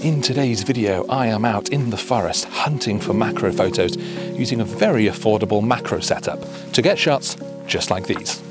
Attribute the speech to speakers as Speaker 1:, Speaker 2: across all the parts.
Speaker 1: In today's video, I am out in the forest hunting for macro photos using a very affordable macro setup to get shots just like these.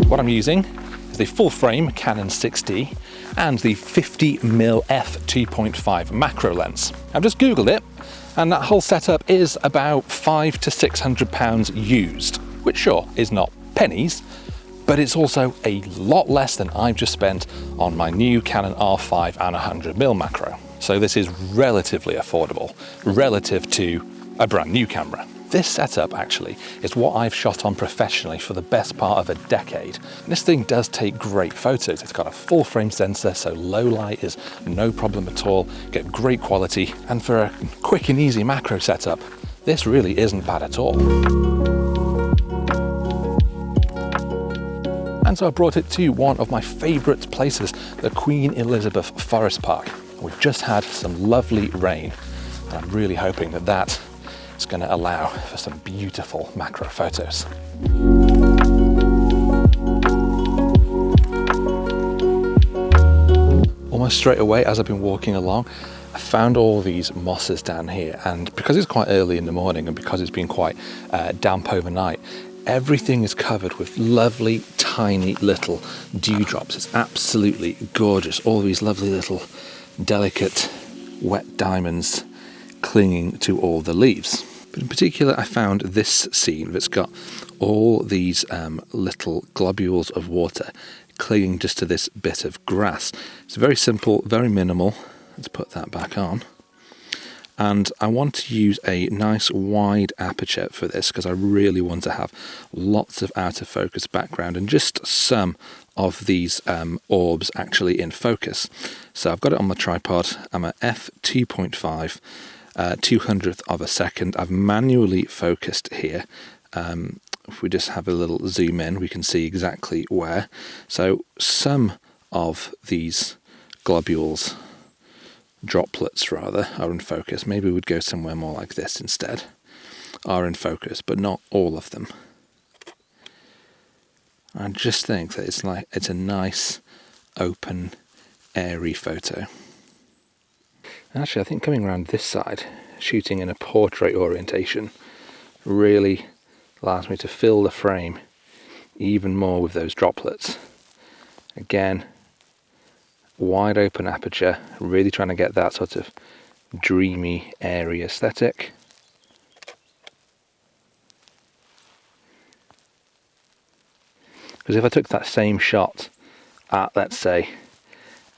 Speaker 1: What I'm using is the full frame Canon 6D and the 50mm f2.5 macro lens. I've just Googled it and that whole setup is about £500 to £600 used, which sure is not pennies, but it's also a lot less than I've just spent on my new Canon R5 and 100mm macro. So this is relatively affordable relative to a brand new camera. This setup actually is what I've shot on professionally for the best part of a decade. This thing does take great photos. It's got a full frame sensor, so low light is no problem at all. Get great quality, and for a quick and easy macro setup, this really isn't bad at all. And so I brought it to one of my favourite places, the Queen Elizabeth Forest Park. We've just had some lovely rain, and I'm really hoping that that is going to allow for some beautiful macro photos. Almost straight away as I've been walking along, I found all these mosses down here, and because it's quite early in the morning and because it's been quite damp overnight, everything is covered with lovely tiny little dewdrops. It's absolutely gorgeous. All these lovely little delicate wet diamonds clinging to all the leaves. But in particular, I found this scene that's got all these little globules of water clinging just to this bit of grass. It's very simple, very minimal. Let's put that back on. And I want to use a nice wide aperture for this because I really want to have lots of out of focus background and just some of these orbs actually in focus. So I've got it on my tripod. I'm at f2.5. 200th of a second. I've manually focused here. If we just have a little zoom in, we can see exactly where. So some of these globules, droplets rather, are in focus. Maybe we'd go somewhere more like this instead. Are in focus, but not all of them. I just think that it's a nice, open, airy photo. Actually, I think coming around this side, shooting in a portrait orientation, really allows me to fill the frame even more with those droplets. Again, wide open aperture, really trying to get that sort of dreamy, airy aesthetic. Because if I took that same shot at, let's say,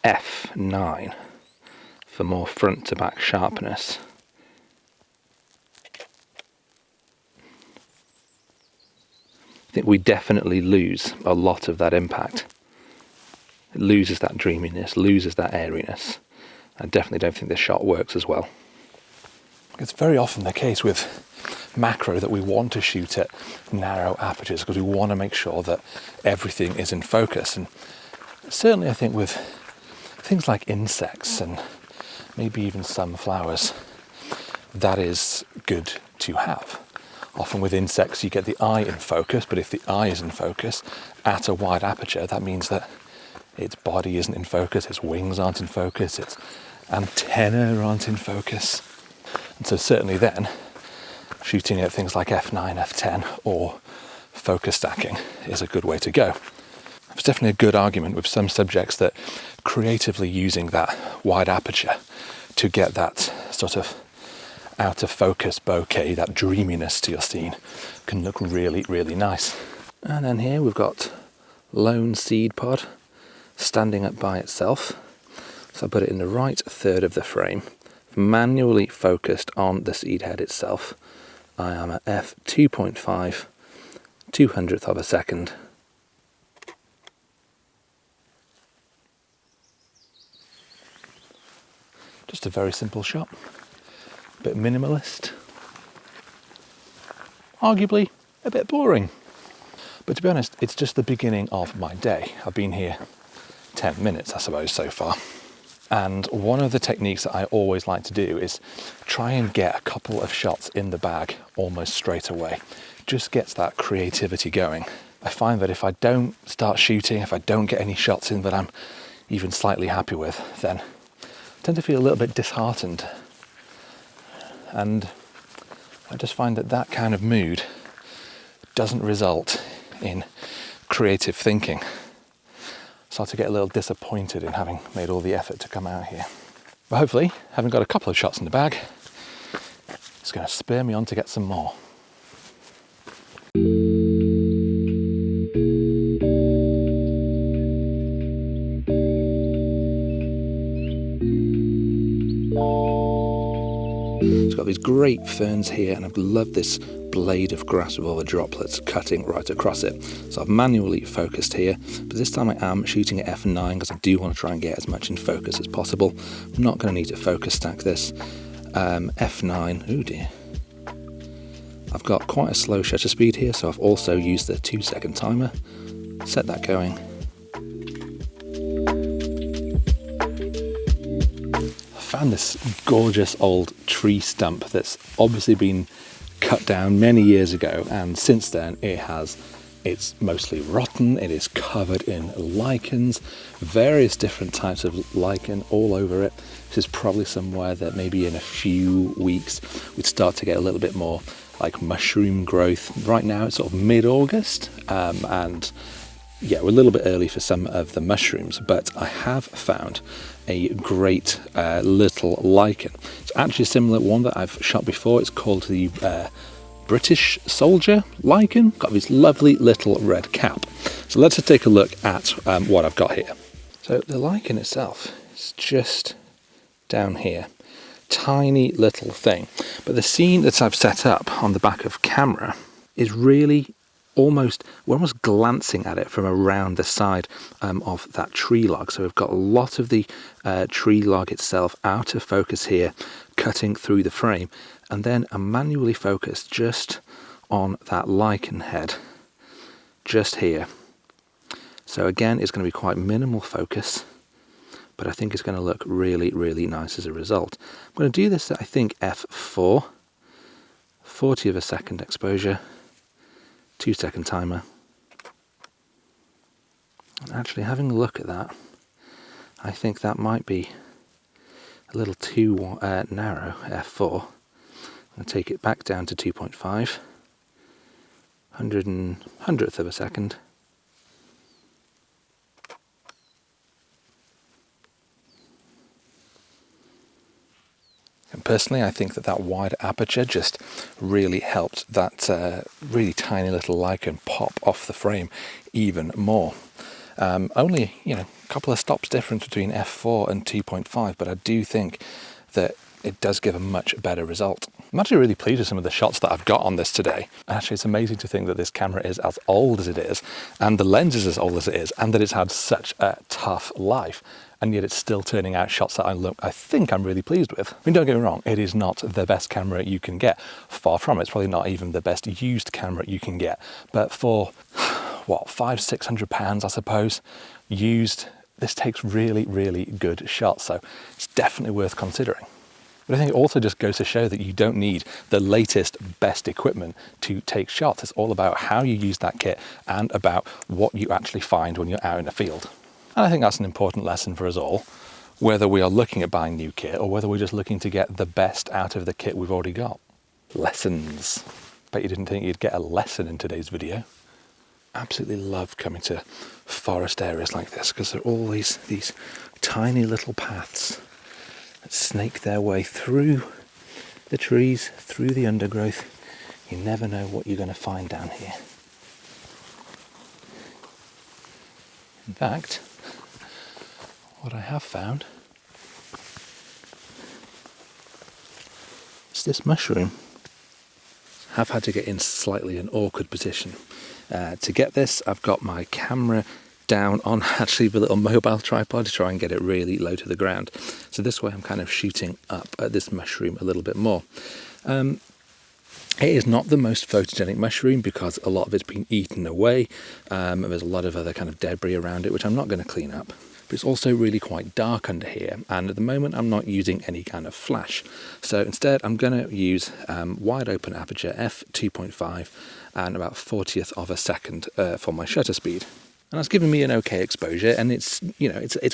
Speaker 1: f9, for more front to back sharpness, I think we definitely lose a lot of that impact. It loses that dreaminess, loses that airiness. I definitely don't think this shot works as well. It's very often the case with macro that we want to shoot at narrow apertures because we want to make sure that everything is in focus. And certainly I think with things like insects and maybe even some flowers, that is good to have. Often with insects you get the eye in focus, but if the eye is in focus at a wide aperture, that means that its body isn't in focus, its wings aren't in focus, its antennae aren't in focus. And so certainly then, shooting at things like f9, f10 or focus stacking is a good way to go. There's definitely a good argument with some subjects that creatively using that wide aperture to get that sort of out of focus bokeh, that dreaminess to your scene, can look really, really nice. And then here we've got lone seed pod standing up by itself. So I put it in the right third of the frame, manually focused on the seed head itself. I am at f2.5, 200th of a second. Just a very simple shot, a bit minimalist, arguably a bit boring. But to be honest, it's just the beginning of my day. I've been here 10 minutes, I suppose, so far. And one of the techniques that I always like to do is try and get a couple of shots in the bag almost straight away. Just gets that creativity going. I find that if I don't start shooting, if I don't get any shots in that I'm even slightly happy with, then I tend to feel a little bit disheartened. And I just find that that kind of mood doesn't result in creative thinking. Start to get a little disappointed in having made all the effort to come out here. But hopefully, having got a couple of shots in the bag, it's going to spur me on to get some more. It's got these great ferns here, and I've loved this blade of grass with all the droplets cutting right across it. So I've manually focused here, but this time I am shooting at f9 because I do want to try and get as much in focus as possible. I'm not going to need to focus stack this. F9, oh dear. I've got quite a slow shutter speed here, so I've also used the 2-second timer. Set that going. I found this gorgeous old tree stump that's obviously been cut down many years ago, and since then it's mostly rotten. It is covered in lichens, various different types of lichen all over it. This is probably somewhere that maybe in a few weeks we'd start to get a little bit more like mushroom growth. Right now it's sort of mid-August, and yeah, we're a little bit early for some of the mushrooms, but I have found a great little lichen. It's actually a similar one that I've shot before. It's called the British soldier lichen. Got this lovely little red cap. So let's just take a look at what I've got here. So the lichen itself is just down here. Tiny little thing. But the scene that I've set up on the back of camera is really we're almost glancing at it from around the side of that tree log. So we've got a lot of the tree log itself out of focus here, cutting through the frame, and then I'm manually focused just on that lichen head, just here. So again, it's going to be quite minimal focus, but I think it's going to look really, really nice as a result. I'm going to do this at, I think, f4, 40 of a second exposure, 2-second timer. And actually having a look at that, I think that might be a little too narrow, f4. I'm going to take it back down to 2.5, 100th of a second. And personally, I think that wide aperture just really helped that really tiny little lichen pop off the frame even more. Only, a couple of stops difference between f4 and 2.5, but I do think that it does give a much better result. I'm actually really pleased with some of the shots that I've got on this today. Actually, it's amazing to think that this camera is as old as it is, and the lens is as old as it is, and that it's had such a tough life. And yet it's still turning out shots that I think I'm really pleased with. I mean, don't get me wrong, it is not the best camera you can get. Far from it. It's probably not even the best used camera you can get. But for, what, £500-600, I suppose, used, this takes really, really good shots. So it's definitely worth considering. But I think it also just goes to show that you don't need the latest, best equipment to take shots. It's all about how you use that kit and about what you actually find when you're out in the field. And I think that's an important lesson for us all, whether we are looking at buying new kit or whether we're just looking to get the best out of the kit we've already got. Lessons. Bet you didn't think you'd get a lesson in today's video. Absolutely love coming to forest areas like this because there are all these tiny little paths that snake their way through the trees, through the undergrowth. You never know what you're going to find down here. In fact, what I have found is this mushroom. I've had to get in slightly an awkward position. To get this, I've got my camera down on actually the little mobile tripod to try and get it really low to the ground. So this way I'm kind of shooting up at this mushroom a little bit more. It is not the most photogenic mushroom because a lot of it's been eaten away. There's a lot of other kind of debris around it, which I'm not going to clean up. But it's also really quite dark under here, and at the moment I'm not using any kind of flash. So instead I'm going to use wide open aperture f2.5 and about 40th of a second for my shutter speed. And that's given me an okay exposure, and it's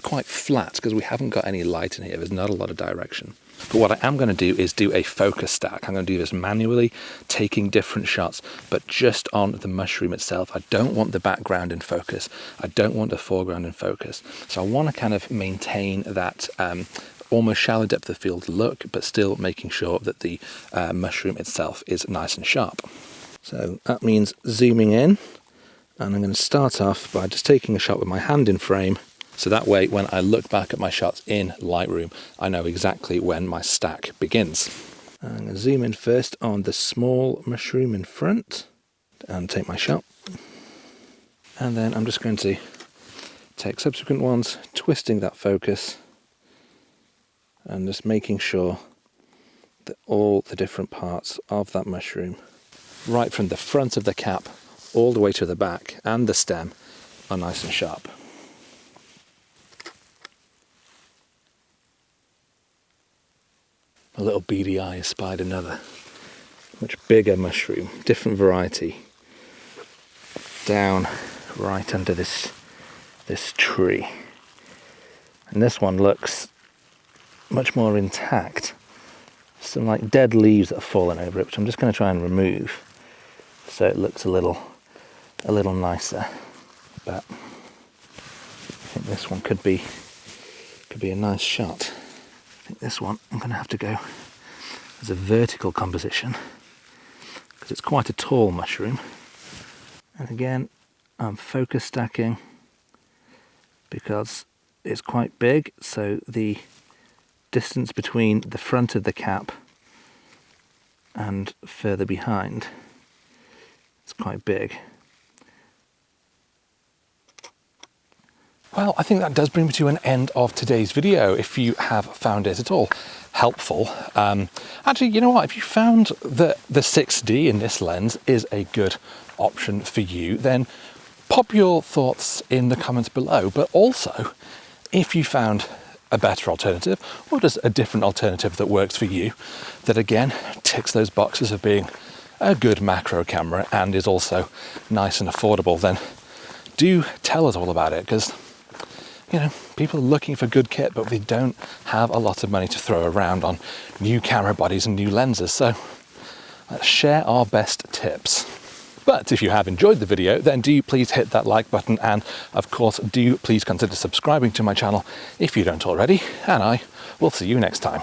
Speaker 1: quite flat because we haven't got any light in here. There's not a lot of direction. But what I am going to do is do a focus stack. I'm going to do this manually, taking different shots, but just on the mushroom itself. I don't want the background in focus. I don't want the foreground in focus. So I want to kind of maintain that almost shallow depth of field look, but still making sure that the mushroom itself is nice and sharp. So that means zooming in, and I'm going to start off by just taking a shot with my hand in frame. So that way, when I look back at my shots in Lightroom, I know exactly when my stack begins. I'm going to zoom in first on the small mushroom in front and take my shot. And then I'm just going to take subsequent ones, twisting that focus and just making sure that all the different parts of that mushroom, right from the front of the cap all the way to the back and the stem, are nice and sharp. A little beady eye spied another much bigger mushroom, different variety, down right under this tree. And this one looks much more intact. Some like dead leaves that have fallen over it, which I'm just going to try and remove so it looks a little nicer. But I think this one could be a nice shot. I think this one I'm going to have to go as a vertical composition because it's quite a tall mushroom. And again, I'm focus stacking because it's quite big, so the distance between the front of the cap and further behind is quite big. Well, I think that does bring me to an end of today's video. If you have found it at all helpful, actually, you know what? If you found that the 6D in this lens is a good option for you, then pop your thoughts in the comments below. But also, if you found a better alternative, or just a different alternative that works for you, that again ticks those boxes of being a good macro camera and is also nice and affordable, then do tell us all about it, because people are looking for good kit, but they don't have a lot of money to throw around on new camera bodies and new lenses. So let's share our best tips. But if you have enjoyed the video, then do please hit that like button, and of course do please consider subscribing to my channel if you don't already, and I will see you next time.